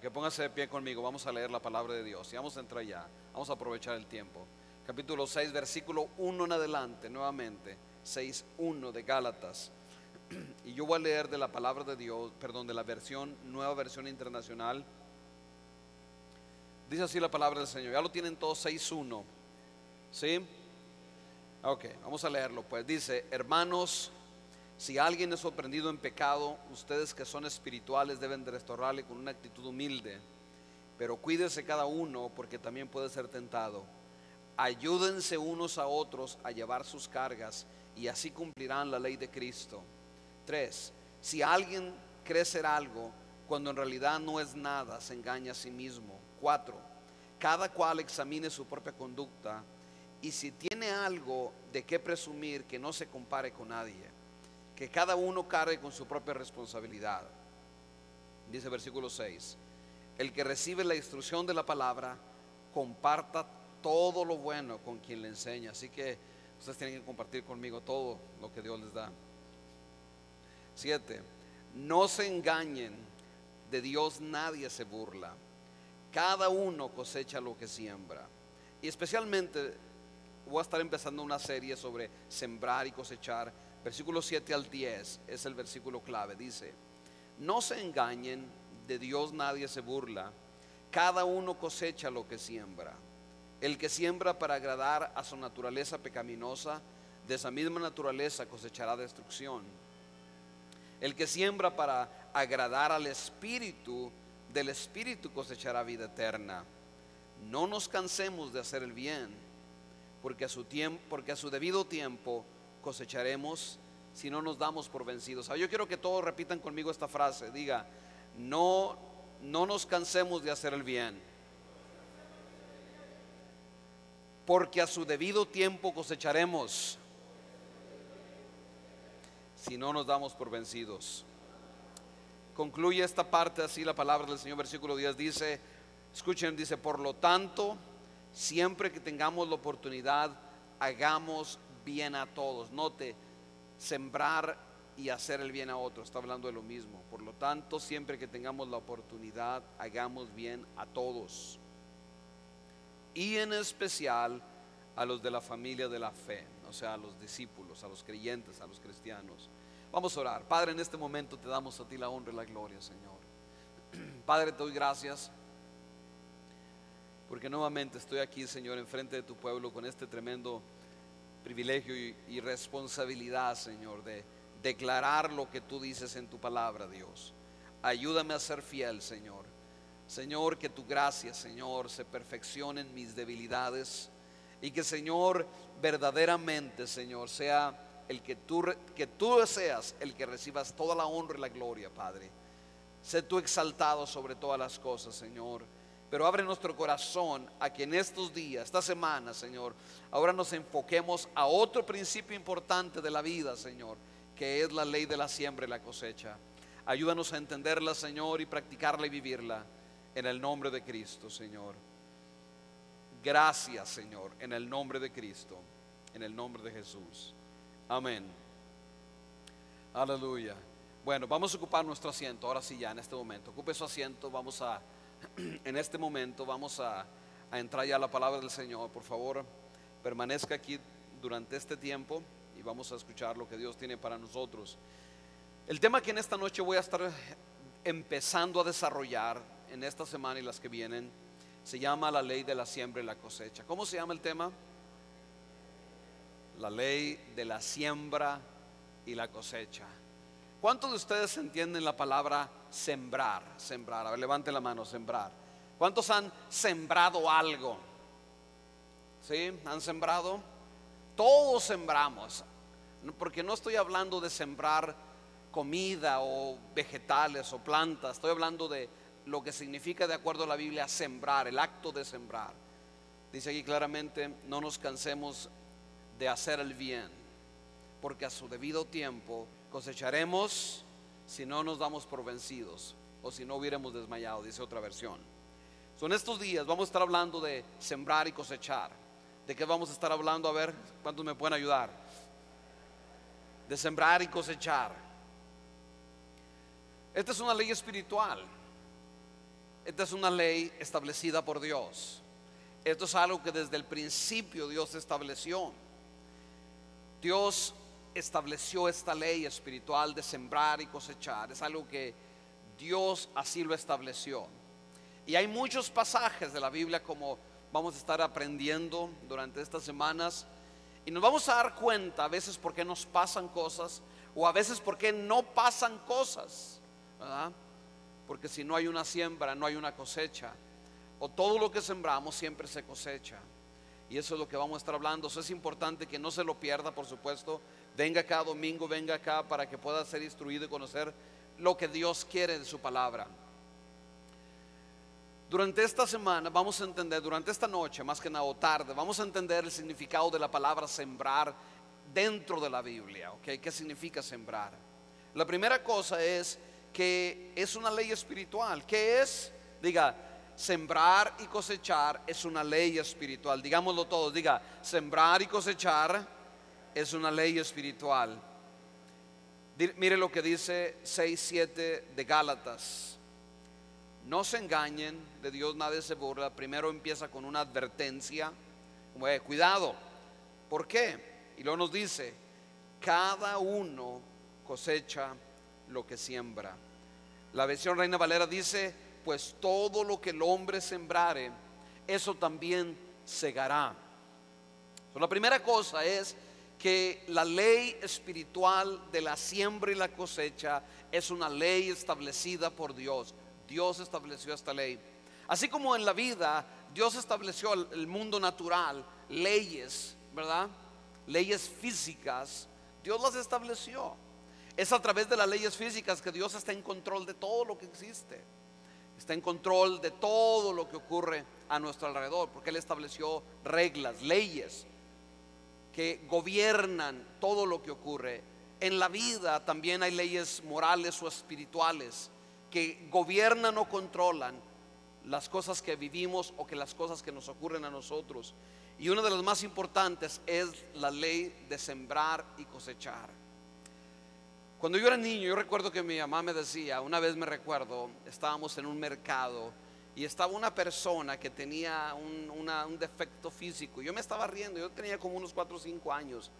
Ok, póngase de pie conmigo, vamos a leer la palabra de Dios y vamos a entrar ya, vamos a aprovechar el tiempo. Capítulo 6, versículo 1 en adelante, nuevamente, 6:1 de Gálatas. Y yo voy a leer de la palabra de Dios, perdón, de la nueva versión internacional. Dice así la palabra del Señor, ya lo tienen todos, 6:1, ¿sí? Ok, vamos a leerlo pues. Dice: hermanos, si alguien es sorprendido en pecado, ustedes que son espirituales deben de restaurarle con una actitud humilde. Pero cuídese cada uno, porque también puede ser tentado. Ayúdense unos a otros a llevar sus cargas, y así cumplirán la ley de Cristo. 3. Si alguien cree ser algo cuando en realidad no es nada, se engaña a sí mismo. 4. Cada cual examine su propia conducta, y si tiene algo de qué presumir, que no se compare con nadie, que cada uno cargue con su propia responsabilidad. Dice versículo 6: el que recibe la instrucción de la palabra, comparta todo lo bueno con quien le enseña. Así que ustedes tienen que compartir conmigo todo lo que Dios les da. 7. No se engañen, de Dios nadie se burla. Cada uno cosecha lo que siembra. Y especialmente voy a estar empezando una serie sobre sembrar y cosechar. Versículo 7 al 10 es el versículo clave. Dice: no se engañen, de Dios nadie se burla. Cada uno cosecha lo que siembra. El que siembra para agradar a su naturaleza pecaminosa, de esa misma naturaleza cosechará destrucción. El que siembra para agradar al Espíritu, del Espíritu cosechará vida eterna. No nos cansemos de hacer el bien, porque a su debido tiempo cosecharemos, si no nos damos por vencidos. Yo quiero que todos repitan conmigo esta frase. Diga: no nos cansemos de hacer el bien, porque a su debido tiempo cosecharemos, si no nos damos por vencidos. Concluye esta parte así la palabra del Señor. Versículo 10 dice, escuchen, dice: por lo tanto, siempre que tengamos la oportunidad, hagamos bien a todos. Note, sembrar y hacer el bien a otros, está hablando de lo mismo. Por lo tanto, siempre que tengamos la oportunidad, hagamos bien a todos, y en especial a los de la familia de la fe, o sea, a los discípulos, a los creyentes, a los cristianos. Vamos a orar. Padre, en este momento te damos a ti la honra y la gloria, Señor. Padre, te doy gracias porque nuevamente estoy aquí, Señor, enfrente de tu pueblo con este tremendo privilegio y responsabilidad, Señor, de declarar lo que tú dices en tu palabra, Dios. Ayúdame a ser fiel, Señor. Señor, que tu gracia, Señor, se perfeccione en mis debilidades, y que, Señor, verdaderamente, Señor, sea el que tú seas el que recibas toda la honra y la gloria, Padre. Sé tú exaltado sobre todas las cosas, Señor. Pero abre nuestro corazón a que en estos días, esta semana, Señor, ahora nos enfoquemos a otro principio importante de la vida, Señor, que es la ley de la siembra y la cosecha. Ayúdanos a entenderla, Señor, y practicarla y vivirla, en el nombre de Cristo, Señor. Gracias, Señor, en el nombre de Cristo, en el nombre de Jesús. Amén. Aleluya. Bueno, vamos a ocupar nuestro asiento. Ahora sí, ya en este momento ocupe su asiento. En este momento vamos a entrar ya a la palabra del Señor. Por favor, permanezca aquí durante este tiempo y vamos a escuchar lo que Dios tiene para nosotros. El tema que en esta noche voy a estar empezando a desarrollar en esta semana y las que vienen se llama la ley de la siembra y la cosecha. ¿Cómo se llama el tema? La ley de la siembra y la cosecha. ¿Cuántos de ustedes entienden la palabra sembrar? Sembrar, a ver, levante la mano. Sembrar. ¿Cuántos han sembrado algo? ¿Sí? ¿Han sembrado? Todos sembramos, porque no estoy hablando de sembrar comida o vegetales o plantas. Estoy hablando de lo que significa, de acuerdo a la Biblia, sembrar, el acto de sembrar. Dice aquí claramente: no nos cansemos de hacer el bien, porque a su debido tiempo cosecharemos, si no nos damos por vencidos, o si no hubiéramos desmayado, dice otra versión. En estos días vamos a estar hablando de sembrar y cosechar. ¿De qué vamos a estar hablando? A ver, ¿cuántos me pueden ayudar? De sembrar y cosechar. Esta es una ley espiritual. esta es una ley establecida por Dios. Esto es algo que desde el principio Dios estableció. Dios estableció esta ley espiritual de sembrar y cosechar. Es algo que Dios así lo estableció. Y hay muchos pasajes de la Biblia, como vamos a estar aprendiendo durante estas semanas, y nos vamos a dar cuenta a veces por qué nos pasan cosas, o a veces por qué no pasan cosas, ¿verdad? Porque si no hay una siembra, no hay una cosecha, o todo lo que sembramos siempre se cosecha. Y eso es lo que vamos a estar hablando. Eso es importante que no se lo pierda, por supuesto. Venga cada domingo, venga acá para que pueda ser instruido y conocer lo que Dios quiere de su palabra. Durante esta semana vamos a entender, durante esta noche más que nada, o tarde, vamos a entender el significado de la palabra sembrar dentro de la Biblia, ¿ok? ¿Qué significa sembrar? La primera cosa es que es una ley espiritual. ¿Qué es? Diga, sembrar y cosechar es una ley espiritual. Digámoslo todos, diga, sembrar y cosechar es una ley espiritual. Mire lo que dice 6:7 de Gálatas. No se engañen, de Dios nadie se burla. Primero empieza con una advertencia, como cuidado. ¿Por qué? Y luego nos dice, cada uno cosecha lo que siembra. La versión Reina Valera dice, pues todo lo que el hombre sembrare, eso también segará. La primera cosa es que la ley espiritual de la siembra y la cosecha es una ley establecida por Dios. Dios estableció esta ley. Así como en la vida Dios estableció el mundo natural, leyes, ¿verdad? Leyes físicas, Dios las estableció. Es a través de las leyes físicas que Dios está en control de todo lo que existe. Está en control de todo lo que ocurre a nuestro alrededor, porque Él estableció reglas, leyes que gobiernan todo lo que ocurre. En la vida también hay leyes morales o espirituales que gobiernan o controlan las cosas que vivimos o que las cosas que nos ocurren a nosotros. Y una de las más importantes es la ley de sembrar y cosechar. Cuando yo era niño, yo recuerdo que mi mamá me decía, una vez me recuerdo, estábamos en un mercado y estaba una persona que tenía un defecto físico. Yo me estaba riendo, yo tenía como unos 4 o 5 años,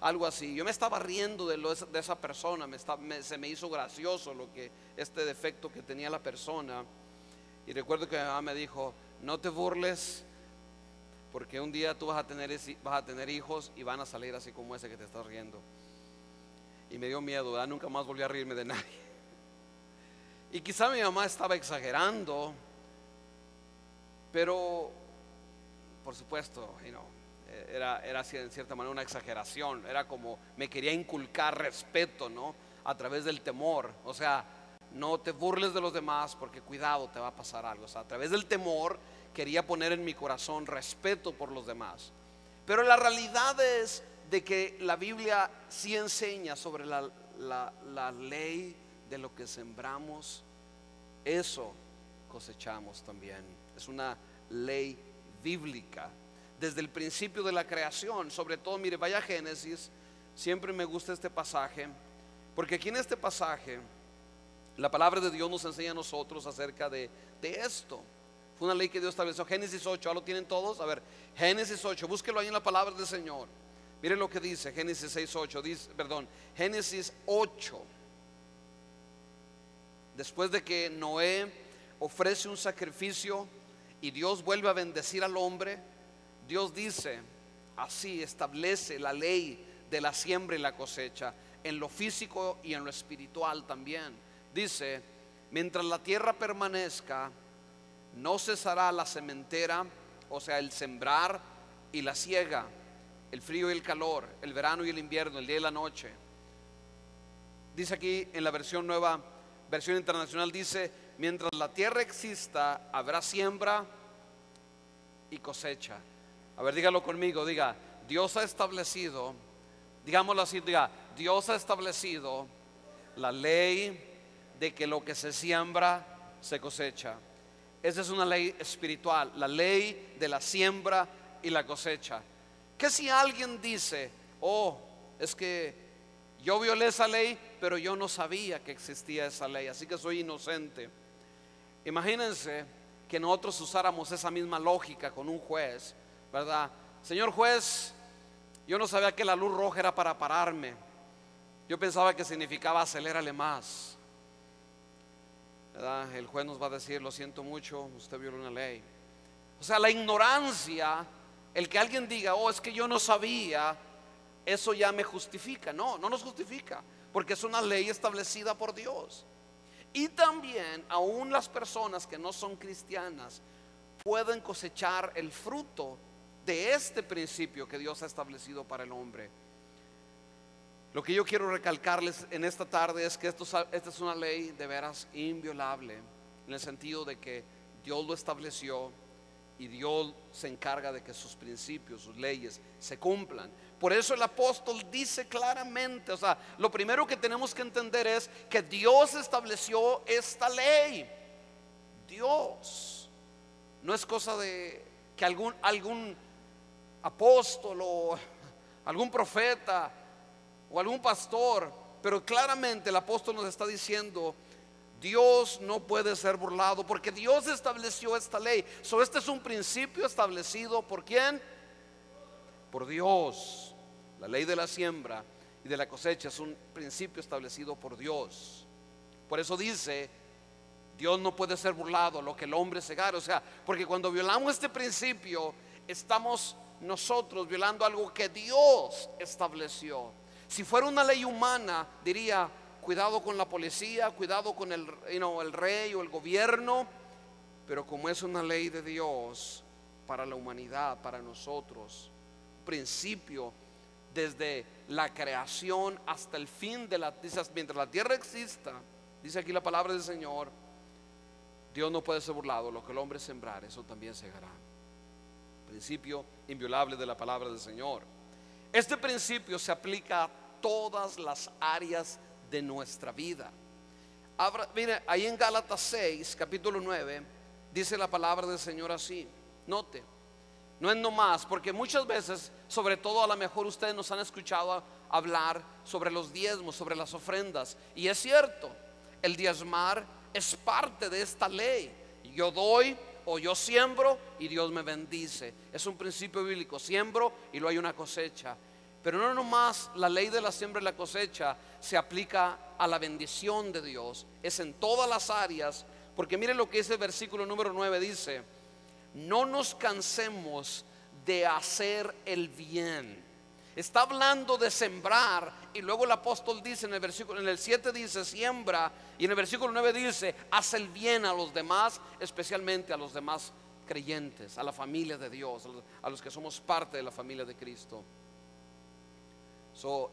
algo así. Yo me estaba riendo de esa persona, se me hizo gracioso este defecto que tenía la persona. Y recuerdo que mi mamá me dijo, no te burles, porque un día tú vas a tener hijos y van a salir así como ese que te estás riendo. Y me dio miedo, ¿verdad? Nunca más volví a reírme de nadie. Y quizá mi mamá estaba exagerando, pero por supuesto, era así, en cierta manera una exageración. Era como me quería inculcar respeto, ¿no? A través del temor. O sea, no te burles de los demás porque cuidado, te va a pasar algo. O sea, a través del temor quería poner en mi corazón respeto por los demás. Pero la realidad es de que la Biblia sí enseña sobre la ley de lo que sembramos, eso cosechamos también. Es una ley bíblica desde el principio de la creación. Sobre todo, mire, vaya a Génesis. Siempre me gusta este pasaje, porque aquí en este pasaje la palabra de Dios nos enseña a nosotros acerca de esto. Fue una ley que Dios estableció. Génesis 8, ¿ya lo tienen todos? A ver, Génesis 8, búsquelo ahí en la palabra del Señor. Miren lo que dice Génesis 6:8, Génesis 8. Después de que Noé ofrece un sacrificio y Dios vuelve a bendecir al hombre, Dios dice, así establece la ley de la siembra y la cosecha, en lo físico y en lo espiritual también. Dice, mientras la tierra permanezca, no cesará la sementera, o sea, el sembrar y la siega, el frío y el calor, el verano y el invierno, el día y la noche. Dice aquí en la versión nueva, versión internacional, dice, mientras la tierra exista, habrá siembra y cosecha. A ver, dígalo conmigo, diga, Dios ha establecido, digámoslo así, diga, Dios ha establecido la ley de que lo que se siembra se cosecha. Esa es una ley espiritual, la ley de la siembra y la cosecha. Que si alguien dice, oh, es que yo violé esa ley, pero yo no sabía que existía esa ley, así que soy inocente. Imagínense que nosotros usáramos esa misma lógica con un juez, ¿verdad? Señor juez, yo no sabía que la luz roja era para pararme. Yo pensaba que significaba acelérale más, ¿verdad? El juez nos va a decir, lo siento mucho, usted violó una ley. O sea, la ignorancia, el que alguien diga, oh, es que yo no sabía, eso ya me justifica. No, no nos justifica, porque es una ley establecida por Dios. Y también aún las personas que no son cristianas pueden cosechar el fruto de este principio que Dios ha establecido para el hombre. Lo que yo quiero recalcarles en esta tarde es que esta es una ley de veras inviolable, en el sentido de que Dios lo estableció y Dios se encarga de que sus principios, sus leyes se cumplan. Por eso el apóstol dice claramente, o sea, lo primero que tenemos que entender es que Dios estableció esta ley. Dios, no es cosa de que algún apóstol o algún profeta o algún pastor, pero claramente el apóstol nos está diciendo, Dios no puede ser burlado, porque Dios estableció esta ley. Este es un principio establecido ¿por quién? Por Dios. La ley de la siembra y de la cosecha es un principio establecido por Dios. Por eso dice, Dios no puede ser burlado, lo que el hombre segare. O sea, porque cuando violamos este principio, estamos nosotros violando algo que Dios estableció. Si fuera una ley humana, diría, cuidado con la policía, cuidado con el rey o el gobierno. Pero como es una ley de Dios para la humanidad, para nosotros, principio desde la creación hasta el fin de dice, mientras la tierra exista, dice aquí la palabra del Señor, Dios no puede ser burlado, lo que el hombre sembrar, eso también segará. Principio inviolable de la palabra del Señor. Este principio se aplica a todas las áreas de nuestra vida. Mire, ahí en Gálatas 6, capítulo 9, dice la palabra del Señor así. Note, no es nomás, porque muchas veces, sobre todo a lo mejor ustedes nos han escuchado hablar sobre los diezmos, sobre las ofrendas. Y es cierto, el diezmar es parte de esta ley. Yo doy o yo siembro y Dios me bendice. Es un principio bíblico, siembro y luego hay una cosecha. Pero no nomás la ley de la siembra y la cosecha se aplica a la bendición de Dios, es en todas las áreas. Porque miren lo que dice el versículo número 9, dice, no nos cansemos de hacer el bien. Está hablando de sembrar, y luego el apóstol dice en el 7 dice siembra, y en el versículo 9 dice haz el bien a los demás, especialmente a los demás creyentes, a la familia de Dios, a los que somos parte de la familia de Cristo.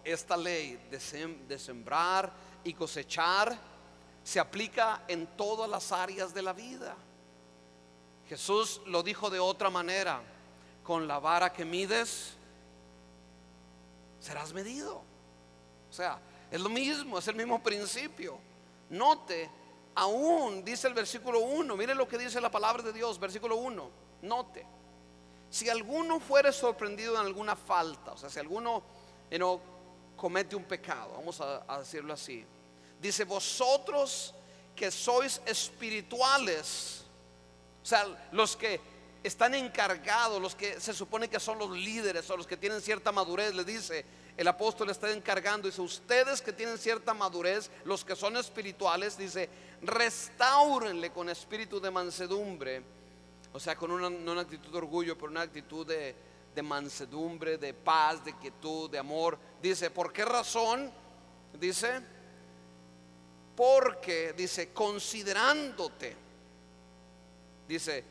Esta ley de sembrar y cosechar se aplica en todas las áreas de la vida. Jesús lo dijo de otra manera, con la vara que mides serás medido. O sea, es lo mismo, es el mismo principio. Note, aún dice el versículo 1, mire lo que dice la palabra de Dios, versículo 1. Note, si alguno fuere sorprendido en alguna falta, o sea, si alguno comete un pecado, vamos a decirlo así, dice, vosotros que sois espirituales, o sea, los que están encargados, los que se supone que son los líderes o los que tienen cierta madurez, le dice, el apóstol está encargando, dice, ustedes que tienen cierta madurez, los que son espirituales, dice, restáurenle con espíritu de mansedumbre. O sea, con no una actitud de orgullo, pero una actitud de mansedumbre, de paz, de quietud, de amor. Dice, ¿por qué razón? Dice, porque, dice, considerándote. Dice,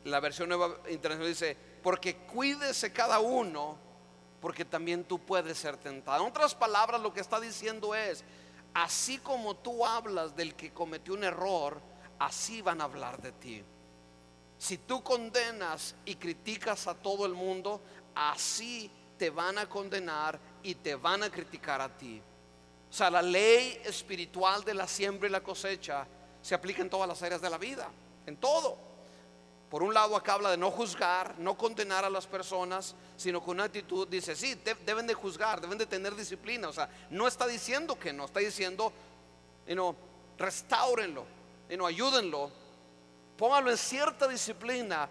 la versión nueva internacional dice, porque cuídese cada uno, porque también tú puedes ser tentado. En otras palabras, lo que está diciendo es, así como tú hablas del que cometió un error, así van a hablar de ti. Si tú condenas y criticas a todo el mundo, así te van a condenar y te van a criticar a ti. O sea, la ley espiritual de la siembra y la cosecha se aplica en todas las áreas de la vida, en todo. Por un lado acá habla de no juzgar, no condenar a las personas, sino con una actitud, dice, sí, deben de juzgar, deben de tener disciplina. O sea, no está diciendo que no, está diciendo, restáurenlo, ayúdenlo. Póngalo en cierta disciplina,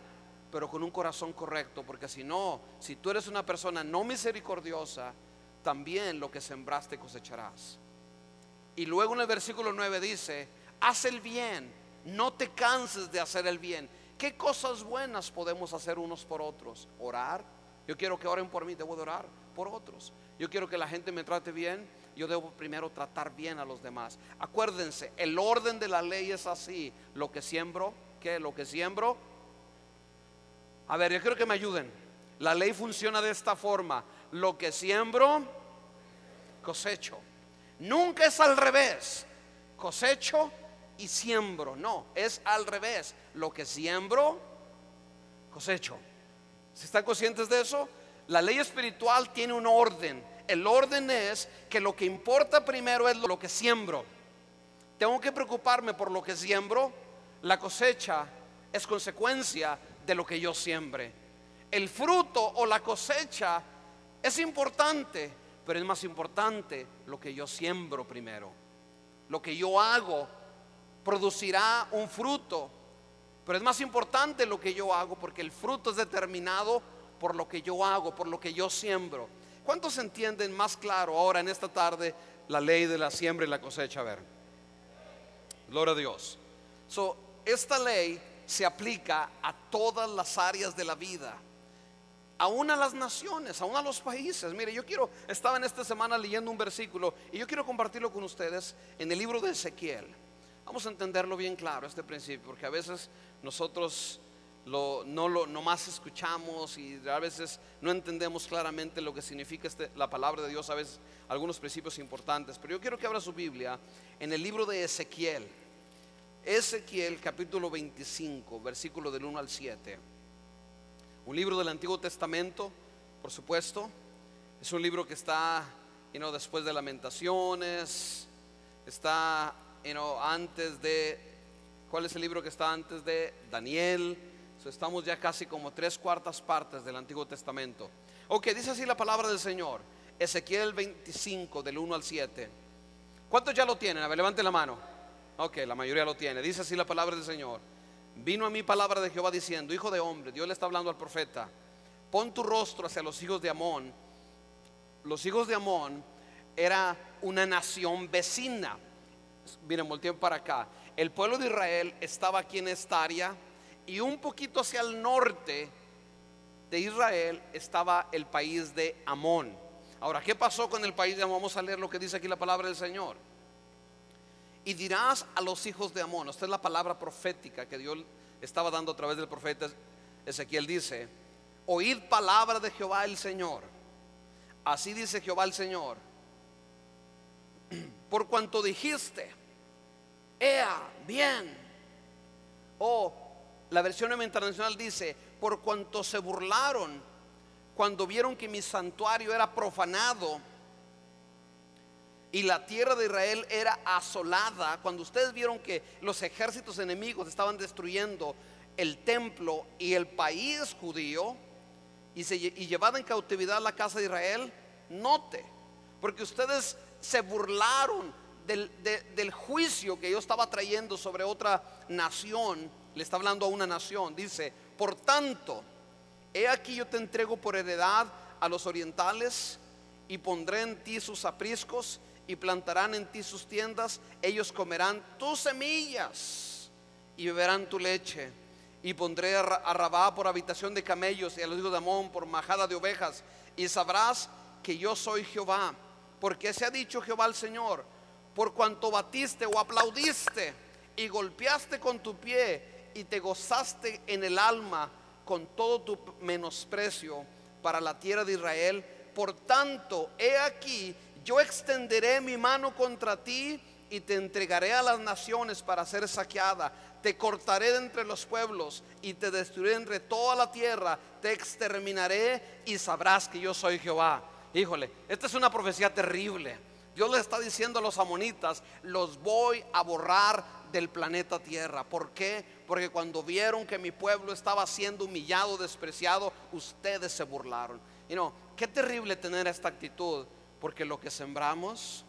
pero con un corazón correcto, porque si no, si tú eres una persona no misericordiosa, también lo que sembraste cosecharás. Y luego en el versículo 9 dice: haz el bien, no te canses de hacer el bien. ¿Qué cosas buenas podemos hacer unos por otros? Orar. Yo quiero que oren por mí, debo de orar por otros. Yo quiero que la gente me trate bien, yo debo primero tratar bien a los demás. Acuérdense, el orden de la ley es así: lo que siembro, ¿qué? Lo que siembro. A ver, yo quiero que me ayuden. La ley funciona de esta forma: lo que siembro, cosecho. Nunca es al revés: cosecho y siembro. No, es al revés: lo que siembro, cosecho. ¿Se están conscientes de eso? La ley espiritual tiene un orden. El orden es que lo que importa primero es lo que siembro. Tengo que preocuparme por lo que siembro. La cosecha es consecuencia de lo que yo siembre. El fruto o la cosecha es importante, pero es más importante lo que yo siembro primero. Lo que yo hago producirá un fruto, pero es más importante lo que yo hago, porque el fruto es determinado por lo que yo hago, por lo que yo siembro. ¿Cuántos entienden más claro ahora en esta tarde la ley de la siembra y la cosecha? A ver, gloria a Dios. Esta ley se aplica a todas las áreas de la vida, aún a las naciones, aún a los países. Mire, estaba en esta semana leyendo un versículo y yo quiero compartirlo con ustedes en el libro de Ezequiel. Vamos a entenderlo bien claro este principio, porque a veces nosotros nomás escuchamos y a veces no entendemos claramente lo que significa la palabra de Dios, a veces algunos principios importantes. Pero yo quiero que abra su Biblia en el libro de Ezequiel. Ezequiel capítulo 25, versículo del 1 al 7. Un libro del Antiguo Testamento, por supuesto. Es un libro que está después de Lamentaciones. Está antes de, ¿cuál es el libro que está antes de? Daniel. Estamos ya casi como 3/4 partes del Antiguo Testamento. Ok, dice así la palabra del Señor. Ezequiel 25 del 1 al 7. ¿Cuántos ya lo tienen? A ver, levante la mano. Ok, la mayoría lo tiene. Dice así la palabra del Señor: vino a mí palabra de Jehová diciendo: hijo de hombre, Dios le está hablando al profeta, pon tu rostro hacia los hijos de Amón. Los hijos de Amón era una nación vecina. Miren, volteen para acá. El pueblo de Israel estaba aquí en esta área, y un poquito hacia el norte de Israel estaba el país de Amón. Ahora, ¿qué pasó con el país de Amón? Vamos a leer lo que dice aquí la palabra del Señor. Y dirás a los hijos de Amón. Esta es la palabra profética que Dios estaba dando a través del profeta Ezequiel. Dice: oíd palabra de Jehová el Señor. Así dice Jehová el Señor: por cuanto dijiste, ea bien. O la versión Nueva Internacional dice: por cuanto se burlaron cuando vieron que mi santuario era profanado y la tierra de Israel era asolada. Cuando ustedes vieron que los ejércitos enemigos estaban destruyendo el templo y el país judío, y llevada en cautividad la casa de Israel, note, porque ustedes se burlaron del juicio que yo estaba trayendo sobre otra nación. Le está hablando a una nación. Dice: por tanto, he aquí yo te entrego por heredad a los orientales, y pondré en ti sus apriscos, y plantarán en ti sus tiendas. Ellos comerán tus semillas y beberán tu leche. Y pondré a Rabá por habitación de camellos, y a los hijos de Amón por majada de ovejas. Y sabrás que yo soy Jehová. Porque se ha dicho Jehová el Señor: por cuanto batiste o aplaudiste y golpeaste con tu pie y te gozaste en el alma con todo tu menosprecio para la tierra de Israel, por tanto, he aquí, yo extenderé mi mano contra ti y te entregaré a las naciones para ser saqueada. Te cortaré de entre los pueblos y te destruiré entre toda la tierra. Te exterminaré y sabrás que yo soy Jehová. Híjole, esta es una profecía terrible. Dios le está diciendo a los amonitas: los voy a borrar del planeta Tierra. ¿Por qué? Porque cuando vieron que mi pueblo estaba siendo humillado, despreciado, ustedes se burlaron. Qué terrible tener esta actitud, porque lo que sembramos